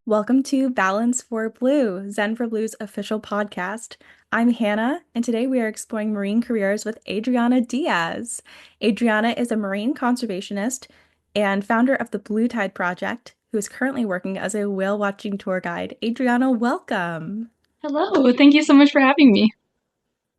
Welcome to Balance4Blue, Zen4Blue's official podcast. I'm Hannah, and today we are exploring marine careers with Adriana Diaz. Adriana is a marine conservationist and founder of the Blue Tide Project, who is currently working as a whale watching tour guide. Adriana, welcome. Hello, thank you so much for having me.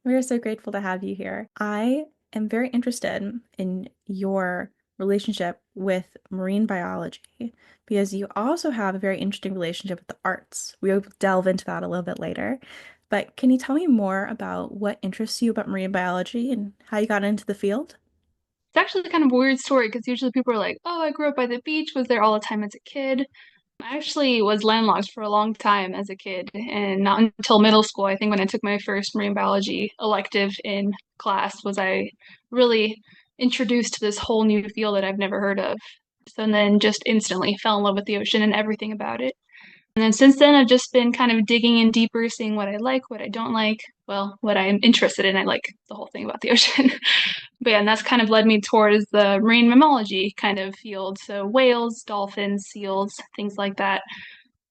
We are so grateful to have you here. I am very interested in your relationship with marine biology because you also have a very interesting relationship with the arts. We will delve into that a little bit later. But can you tell me more about what interests you about marine biology and how you got into the field? It's actually kind of a weird story because usually people are like, oh, I grew up by the beach, was there all the time as a kid. I actually was landlocked for a long time as a kid, and not until middle school, I think, when I took my first marine biology elective in class, was I really introduced to this whole new field that I've never heard of. So and then just instantly fell in love with the ocean and everything about it. And then since then, I've just been kind of digging in deeper, seeing what I like, what I don't like, well, what I'm interested in. I like the whole thing about the ocean. But yeah, and that's kind of led me towards the marine mammalogy kind of field. So whales, dolphins, seals, things like that.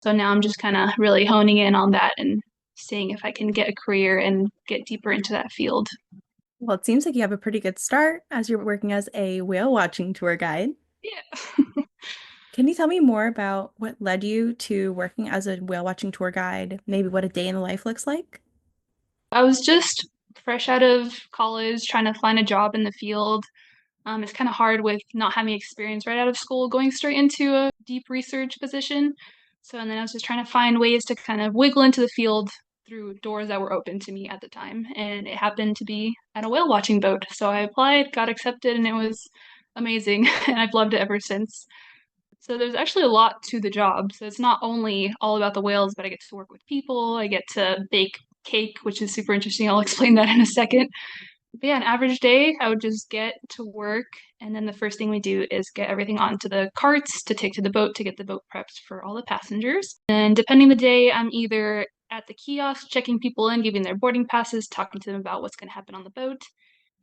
So now I'm just kind of really honing in on that and seeing if I can get a career and get deeper into that field. Well, it seems like you have a pretty good start as you're working as a whale watching tour guide. Yeah. Can you tell me more about what led you to working as a whale watching tour guide? Maybe what a day in the life looks like? I was just fresh out of college, trying to find a job in the field. It's kind of hard with not having experience right out of school, going straight into a deep research position. So, and then I was just trying to find ways to kind of wiggle into the field through doors that were open to me at the time. And it happened to be at a whale watching boat. So I applied, got accepted, and it was amazing. And I've loved it ever since. So there's actually a lot to the job. So it's not only all about the whales, but I get to work with people. I get to bake cake, which is super interesting. I'll explain that in a second. But yeah, an average day, I would just get to work, and then the first thing we do is get everything onto the carts to take to the boat to get the boat prepped for all the passengers. And depending the day, I'm either at the kiosk checking people in, giving their boarding passes, talking to them about what's going to happen on the boat,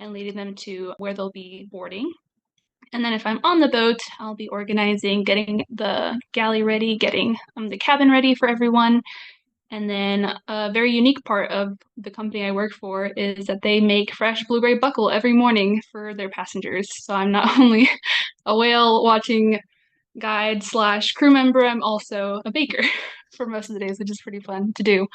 and leading them to where they'll be boarding. And then if I'm on the boat, I'll be organizing, getting the galley ready, getting the cabin ready for everyone, and then a very unique part of the company I work for is that they make fresh blueberry buckle every morning for their passengers. So I'm not only a whale watching guide slash crew member, I'm also a baker for most of the days, which is pretty fun to do.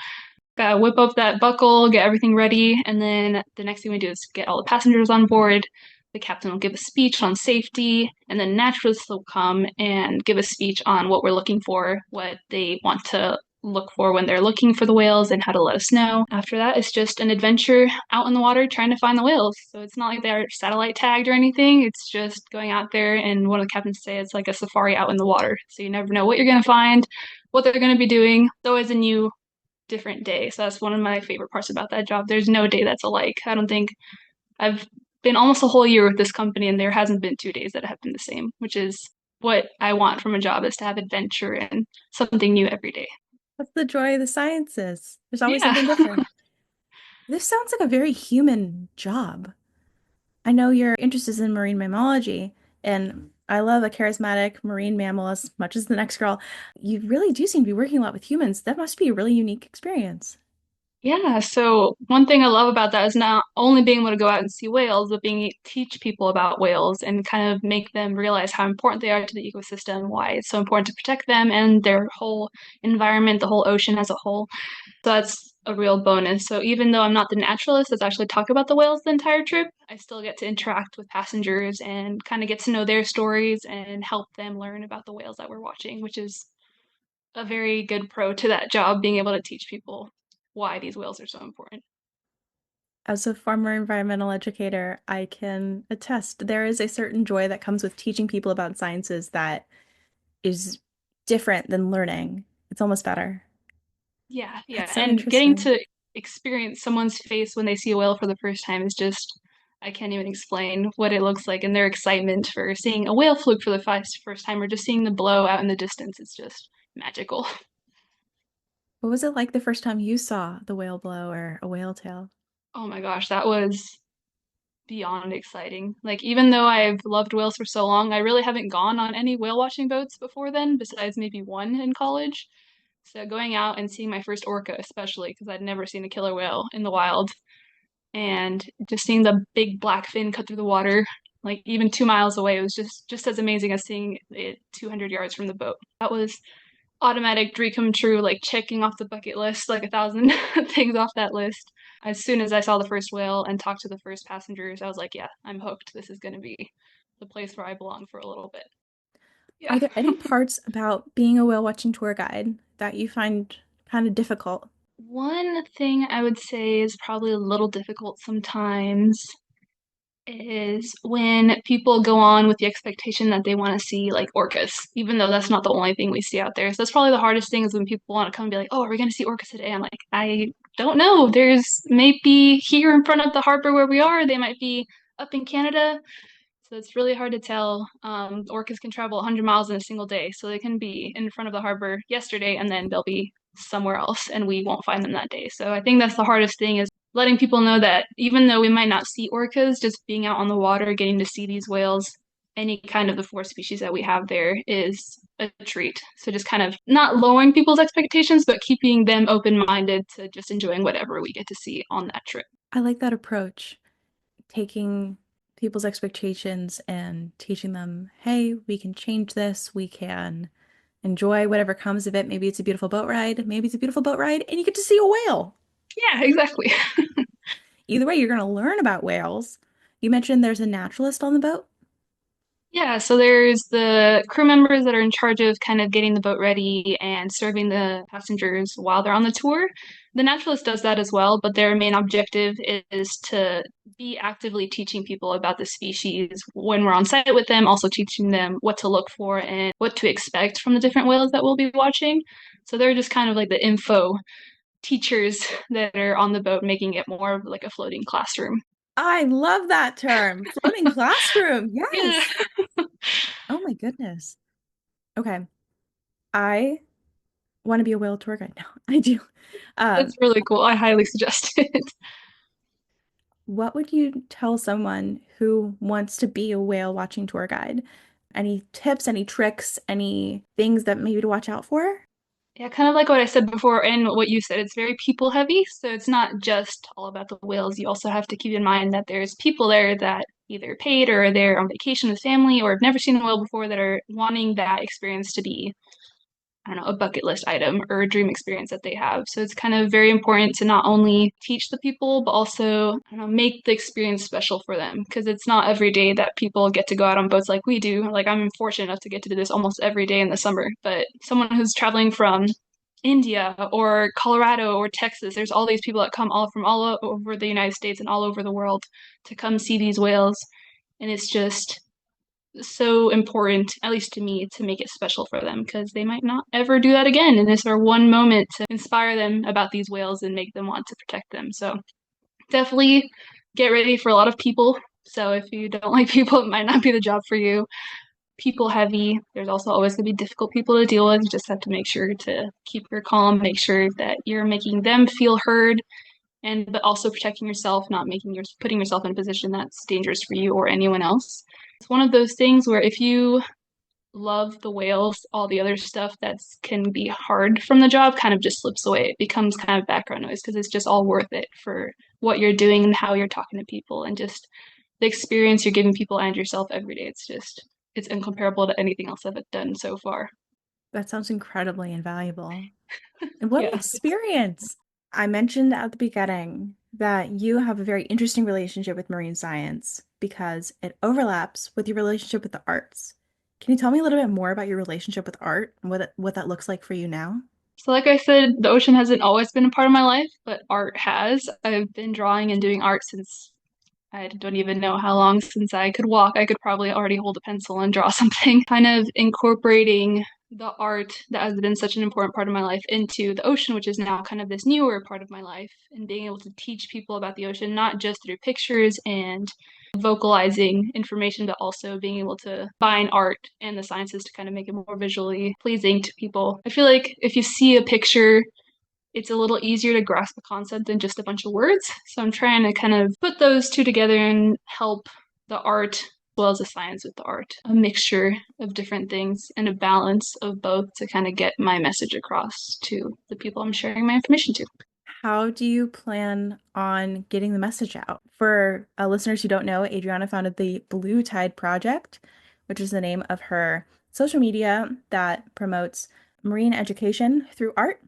Gotta whip up that buckle, get everything ready, and then the next thing we do is get all the passengers on board. The captain will give a speech on safety, and then naturalists will come and give a speech on what we're looking for, what they want to look for when they're looking for the whales, and how to let us know. After that, it's just an adventure out in the water trying to find the whales. So it's not like they're satellite tagged or anything. It's just going out there, and one of the captains say it's like a safari out in the water. So you never know what you're going to find, what they're going to be doing. It's always a new different day. So that's one of my favorite parts about that job. There's no day that's alike. I don't think I've been almost a whole year with this company and there hasn't been 2 days that have been the same, which is what I want from a job is to have adventure and something new every day. That's the joy of the sciences. There's always Yeah. something different. This sounds like a very human job. I know your interest is in marine mammalogy, and I love a charismatic marine mammal as much as the next girl. You really do seem to be working a lot with humans. That must be a really unique experience. Yeah, so one thing I love about that is not only being able to go out and see whales, but being teach people about whales and kind of make them realize how important they are to the ecosystem, why it's so important to protect them and their whole environment, the whole ocean as a whole. So that's a real bonus. So even though I'm not the naturalist that's actually talk about the whales the entire trip, I still get to interact with passengers and kind of get to know their stories and help them learn about the whales that we're watching, which is a very good pro to that job, being able to teach people why these whales are so important. As a former environmental educator, I can attest there is a certain joy that comes with teaching people about sciences that is different than learning. It's almost better. Yeah, yeah. That's so And getting interesting. to experience someone's face when they see a whale for the first time is just, I can't even explain what it looks like and their excitement for seeing a whale fluke for the first time or just seeing the blow out in the distance. It's just magical. What was it like the first time you saw the whale blow or a whale tail? Oh my gosh, that was beyond exciting. Like, even though I've loved whales for so long, I really haven't gone on any whale watching boats before then, besides maybe one in college. So going out and seeing my first orca, especially because I'd never seen a killer whale in the wild, and just seeing the big black fin cut through the water, like even 2 miles away, it was just as amazing as seeing it 200 yards from the boat. That was automatic dream come true, like checking off the bucket list, like a thousand things off that list. As soon as I saw the first whale and talked to the first passengers, I was like, yeah, I'm hooked. This is going to be the place where I belong for a little bit. Are Yeah. there any parts about being a whale watching tour guide that you find kind of difficult? One thing I would say is probably a little difficult sometimes is when people go on with the expectation that they want to see like orcas, even though that's not the only thing we see out there. So that's probably the hardest thing is when people want to come and be like, "Oh, are we going to see orcas today?" I'm like, I don't know. There's maybe here in front of the harbor where we are. They might be up in Canada. So it's really hard to tell. Orcas can travel 100 miles in a single day, so they can be in front of the harbor yesterday and then they'll be somewhere else, and we won't find them that day. So I think that's the hardest thing is letting people know that even though we might not see orcas, just being out on the water, getting to see these whales, any kind of the four species that we have there is a treat. So just kind of not lowering people's expectations, but keeping them open-minded to just enjoying whatever we get to see on that trip. I like that approach, taking people's expectations and teaching them, hey, we can change this, we can enjoy whatever comes of it. Maybe it's a beautiful boat ride, maybe it's a beautiful boat ride, and you get to see a whale. Yeah, exactly. Either way, you're going to learn about whales. You mentioned there's a naturalist on the boat. Yeah, so there's the crew members that are in charge of kind of getting the boat ready and serving the passengers while they're on the tour. The naturalist does that as well, but their main objective is to be actively teaching people about the species when we're on site with them, also teaching them what to look for and what to expect from the different whales that we'll be watching. So they're just kind of like the info teachers that are on the boat, making it more of like a floating classroom. I love that term. Floating classroom. Yeah, Yes. Oh my goodness. Okay. I want to be a whale tour guide now. I do. that's Um, really cool. I highly suggest it. what would you tell someone who wants to be a whale watching tour guide? Any tips, any tricks, any things that maybe to watch out for? Yeah, kind of like what I said before and what you said, it's very people heavy. So it's not just all about the whales. You also have to keep in mind that there's people there that either paid or are there on vacation with family or have never seen a whale before that are wanting that experience to be I don't know, a bucket list item or a dream experience that they have. So it's kind of very important to not only teach the people, but also, I don't know, make the experience special for them because it's not every day that people get to go out on boats like we do. Like I'm fortunate enough to get to do this almost every day in the summer, but someone who's traveling from India or Colorado or Texas, there's all these people that come all from all over the United States and all over the world to come see these whales. And it's just so important, at least to me, to make it special for them because they might not ever do that again. And it's our one moment to inspire them about these whales and make them want to protect them. So definitely get ready for a lot of people. So if you don't like people, it might not be the job for you. People heavy. There's also always going to be difficult people to deal with. You just have to make sure to keep your calm, make sure that you're making them feel heard, and but also protecting yourself, not making your putting yourself in a position that's dangerous for you or anyone else. It's one of those things where if you love the whales, all the other stuff that can be hard from the job kind of just slips away. It becomes kind of background noise because it's just all worth it for what you're doing and how you're talking to people and just the experience you're giving people and yourself every day. It's incomparable to anything else I've done so far. That sounds incredibly invaluable. And what an Yeah. experience. I mentioned at the beginning that you have a very interesting relationship with marine science because it overlaps with your relationship with the arts. Can you tell me a little bit more about your relationship with art and what that looks like for you now? So like I said, the ocean hasn't always been a part of my life, but art has. I've been drawing and doing art since I don't even know how long since I could walk. I could probably already hold a pencil and draw something. Kind of incorporating the art that has been such an important part of my life into the ocean, which is now kind of this newer part of my life, and being able to teach people about the ocean, not just through pictures and vocalizing information, but also being able to combine art and the sciences to kind of make it more visually pleasing to people. I feel like if you see a picture, it's a little easier to grasp a concept than just a bunch of words. So I'm trying to kind of put those two together and help the art as well as the science with the art. A mixture of different things and a balance of both to kind of get my message across to the people I'm sharing my information to. How do you plan on getting the message out? For listeners who don't know, Adriana founded the Blue Tide Project, which is the name of her social media that promotes marine education through art.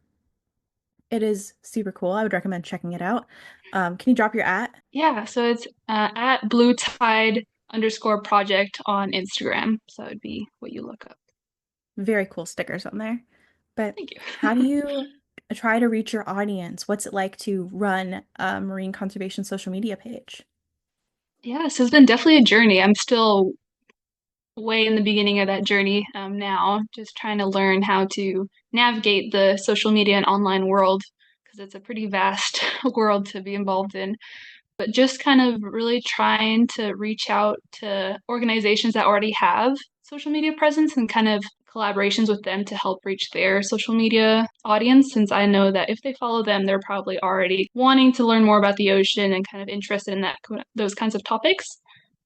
It is super cool. I would recommend checking it out. Can you drop your at? Yeah, so it's at Blue Tide underscore project on Instagram. So that would be what you look up. Very cool stickers on there. But Thank how you. do you try to reach your audience? What's it like to run a marine conservation social media page? Yeah, so it's been definitely a journey. I'm still way in the beginning of that journey now, just trying to learn how to navigate the social media and online world because it's a pretty vast world to be involved in. But just kind of really trying to reach out to organizations that already have social media presence and kind of collaborations with them to help reach their social media audience, since I know that if they follow them, they're probably already wanting to learn more about the ocean and kind of interested in those kinds of topics.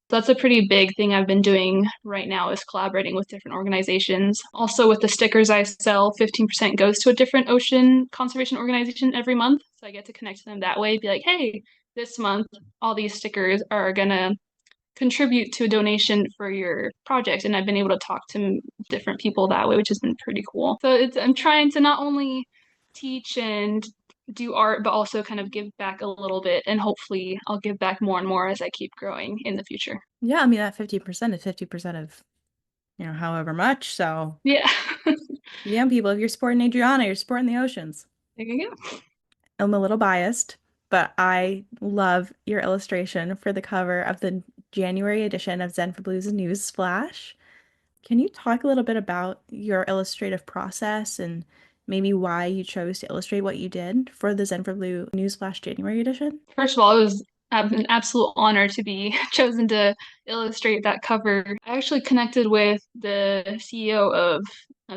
So that's a pretty big thing I've been doing right now is collaborating with different organizations. Also with the stickers I sell, 15% goes to a different ocean conservation organization every month. So I get to connect to them that way, be like, hey, this month all these stickers are gonna contribute to a donation for your project. And I've been able to talk to different people that way, which has been pretty cool. So I'm trying to not only teach and do art, but also kind of give back a little bit. And hopefully I'll give back more and more as I keep growing in the future. Yeah, I mean that 50% is 50% of, however much. So Yeah. yeah, people, if you're supporting Adriana, you're supporting the oceans. There you go. I'm a little biased, but I love your illustration for the cover of the January edition of Zen for Blues News Splash. Can you talk a little bit about your illustrative process and maybe why you chose to illustrate what you did for the Zen for Blue Newsflash January edition? First of all, it was an absolute honor to be chosen to illustrate that cover. I actually connected with the CEO of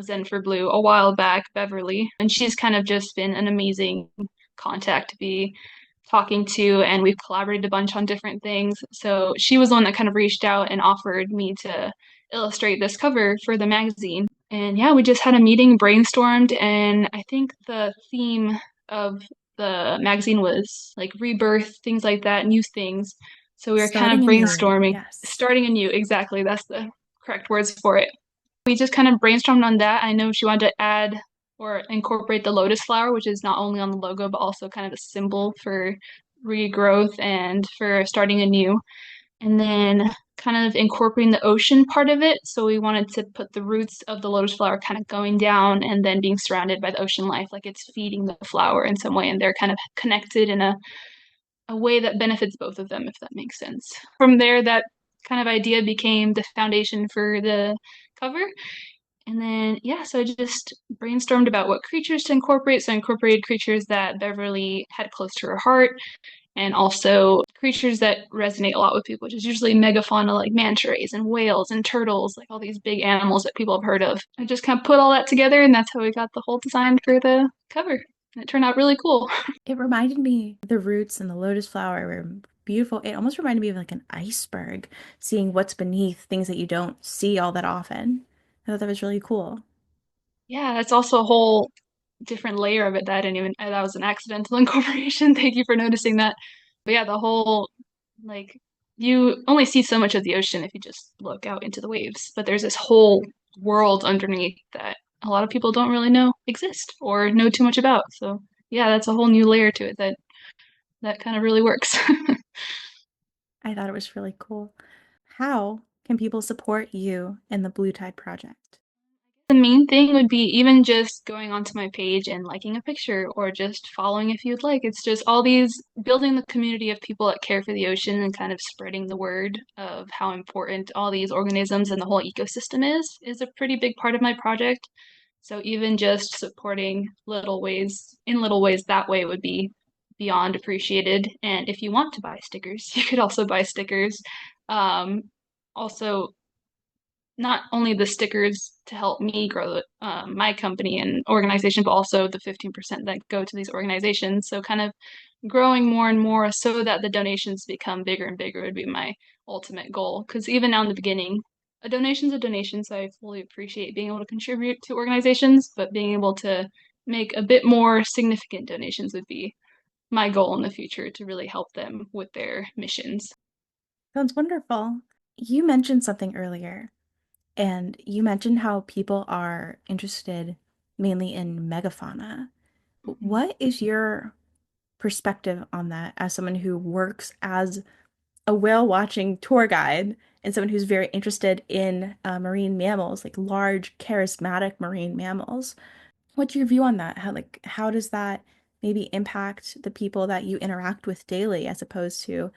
Zen for Blue a while back, Beverly, and she's kind of just been an amazing contact to be talking to, and we've collaborated a bunch on different things. So she was the one that kind of reached out and offered me to illustrate this cover for the magazine. And yeah, we just had a meeting, brainstormed, and I think the theme of the magazine was like rebirth, things like that, new things. So we were kind Starting of anew, brainstorming, yes. starting anew. Exactly, that's the correct words for it. We just kind of brainstormed on that. I know she wanted to add or incorporate the lotus flower, which is not only on the logo, but also kind of a symbol for regrowth and for starting anew. And then kind of incorporating the ocean part of it. So we wanted to put the roots of the lotus flower kind of going down and then being surrounded by the ocean life, like it's feeding the flower in some way, and they're kind of connected in a way that benefits both of them, if that makes sense. From there, that kind of idea became the foundation for the cover. And then, yeah, so I just brainstormed about what creatures to incorporate. So I incorporated creatures that Beverly had close to her heart, and also creatures that resonate a lot with people, which is usually megafauna like manta rays and whales and turtles, like all these big animals that people have heard of. I just kind of put all that together, and that's how we got the whole design for the cover. And it turned out really cool. It reminded me, the roots and the lotus flower were beautiful. It almost reminded me of like an iceberg, seeing what's beneath things that you don't see all that often. I thought that was really cool. Yeah, it's also a whole different layer of it that I didn't even, that was an accidental incorporation. Thank you for noticing that. But yeah, the whole, like, you only see so much of the ocean if you just look out into the waves, but there's this whole world underneath that a lot of people don't really know exist or know too much about. So yeah, that's a whole new layer to it that kind of really works. I thought it was really cool. How can people support you in the Blue Tide Project? The main thing would be even just going onto my page and liking a picture or just following if you'd like. It's just all these building the community of people that care for the ocean and kind of spreading the word of how important all these organisms and the whole ecosystem is a pretty big part of my project. So even just supporting little ways that way would be beyond appreciated. And if you want to buy stickers, you could also buy stickers. Um, Also, not only the stickers to help me grow my company and organization, but also the 15% that go to these organizations. So kind of growing more and more so that the donations become bigger and bigger would be my ultimate goal. Because even now in the beginning, a donation's a donation, so I fully appreciate being able to contribute to organizations, but being able to make a bit more significant donations would be my goal in the future to really help them with their missions. Sounds wonderful. You mentioned something earlier, and you mentioned how people are interested mainly in megafauna. Mhm. What is your perspective on that as someone who works as a whale watching tour guide and someone who's very interested in marine mammals, like large, charismatic marine mammals? What's your view on that? How does that maybe impact the people that you interact with daily as opposed to,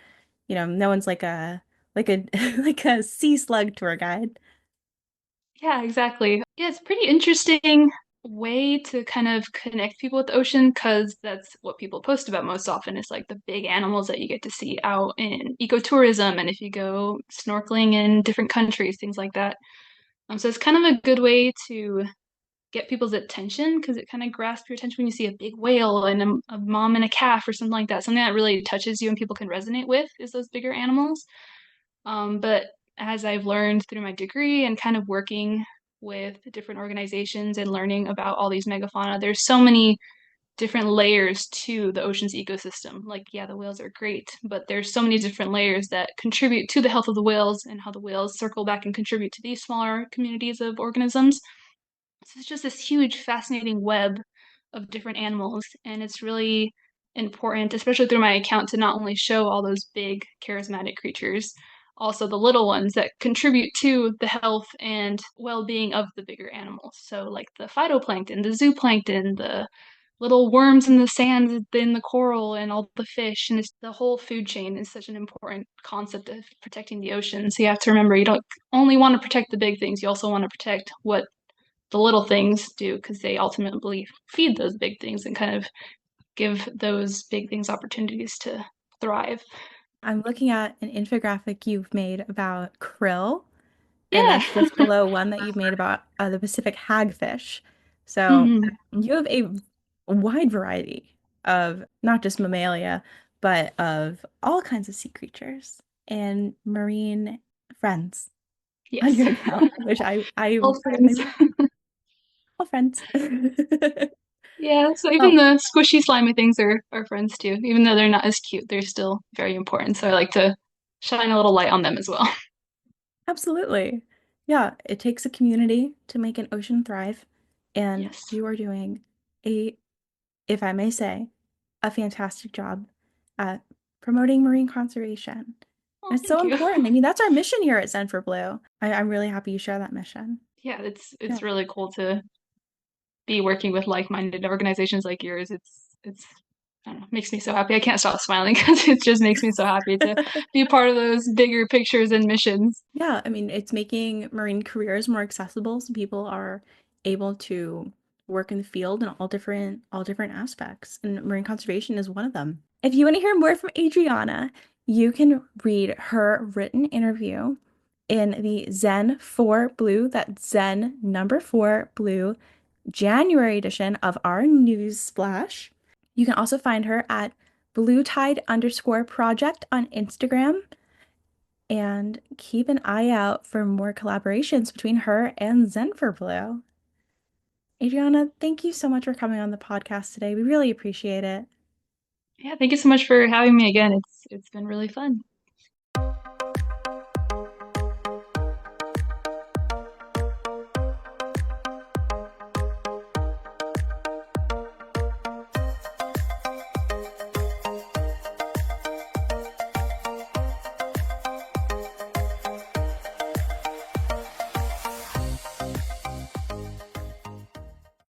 no one's like a like a sea slug tour guide. Yeah, exactly. Yeah, it's a pretty interesting way to kind of connect people with the ocean because that's what people post about most often is like the big animals that you get to see out in ecotourism and if you go snorkeling in different countries, things like that. So it's kind of a good way to get people's attention because it kind of grasps your attention when you see a big whale and a mom and a calf or something like that. Something that really touches you and people can resonate with is those bigger animals. But as I've learned through my degree and kind of working with different organizations and learning about all these megafauna, there's so many different layers to the ocean's ecosystem. Like, yeah, the whales are great, but there's so many different layers that contribute to the health of the whales and how the whales circle back and contribute to these smaller communities of organisms. So it's just this huge, fascinating web of different animals, and it's really important, especially through my account, to not only show all those big, charismatic creatures, also the little ones that contribute to the health and well-being of the bigger animals. So, like the phytoplankton, the zooplankton, the little worms in the sand, in the coral, and all the fish, and it's, the whole food chain is such an important concept of protecting the ocean. So you have to remember you don't only want to protect the big things, you also want to protect what the little things do because they ultimately feed those big things and kind of give those big things opportunities to thrive. I'm looking at an infographic you've made about krill, and Yeah. that's just below one that you've made about the Pacific hagfish. So Mhm. you have a wide variety of not just mammalia, but of all kinds of sea creatures and marine friends on Yes. your account, which I All friends. all friends. Yeah, so even Well, the squishy, slimy things are friends too. Even though they're not as cute, they're still very important. So I like to shine a little light on them as well. absolutely. Yeah, it takes a community to make an ocean thrive, and Yes. you are doing a, if I may say, a fantastic job at promoting marine conservation. Oh, And it's so thank you. important. I mean, that's our mission here at Zen for Blue. I'm really happy you share that mission. Yeah, Yeah, it's really cool to be working with like-minded organizations like yours. It's I don't know, makes me so happy. I can't stop smiling because it just makes me so happy to be a part of those bigger pictures and missions. yeah. I mean, it's making marine careers more accessible so people are able to work in the field in all different aspects. And marine conservation is one of them. If you want to hear more from Adriana, you can read her written interview in the Zen 4 Blue, that Zen number 4 Blue January edition of our news splash. You can also find her at bluetide_project on Instagram and keep an eye out for more collaborations between her and Zen for Blue. Adriana, thank you so much for coming on the podcast today. We really appreciate it. Yeah, thank you so much for having me again. It's been really fun.